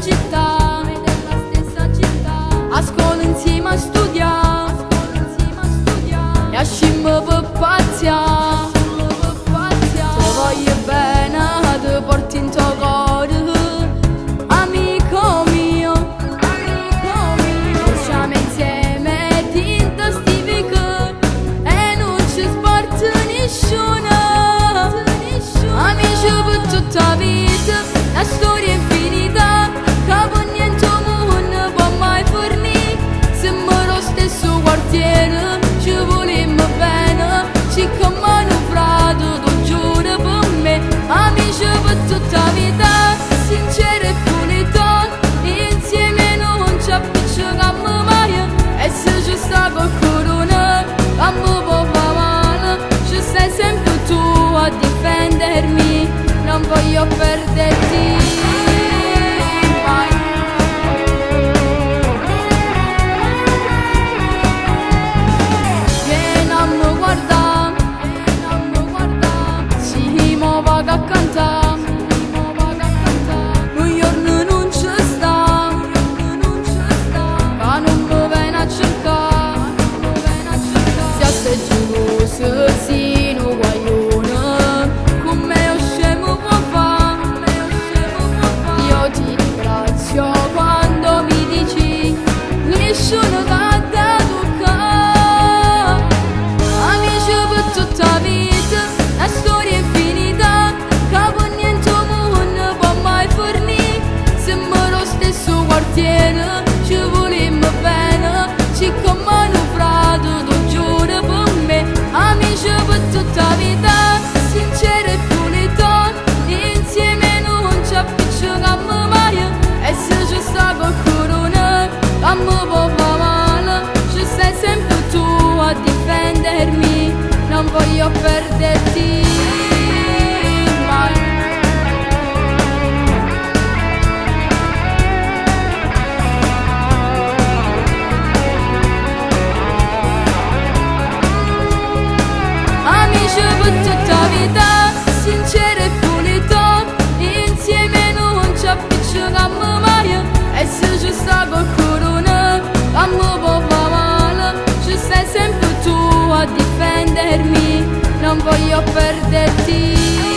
città, a scuola insieme a studiare, e a scimmo per pazziare. Te voglio bene, ti porti in tuo cuore, amico mio. Facciamo insieme tinta stivica e non ci sporta nessuno. Amici per tutta la vita, la storia infinita, che per niente mondo può mai fornire. Siamo lo stesso quartiere, ci volemmo bene, ci chiamano frate, tu giuro per me. Amici per tutta la vita, sinceri e unità, insieme non ci appicciamo mai. E se ci sta qualcuno che mi può fare male, ci sei sempre tu a difendermi, non voglio perderti mai. Vieni a mi guardare, si muove a cantare, un giorno non ci sta, ma non mi viene a cercare. Se sei geloso, sì, non guaglione, con me o scemo può fare. Io ti ringrazio quando mi dici nessuno da toccare. Amici per tutta la vita, la storia infinita, che per niente mondo può mai fornire. Siamo lo stesso quartiere, ci volemmo bene, ci chiamano frate, tu giuro per me. Amici per tutta la vita, sinceri e unità, insieme non ci appicciamo mai. E se ci sta qualcuno che mi può fare male, ci sei sempre tu a difendermi, non voglio perderti mai. Amici per tutta la vita, sinceri e unità, insieme non ci appicciamo mai. E se ci sta qualcuno che mi può fare male, ci sei sempre tu a difendermi, non voglio perderti.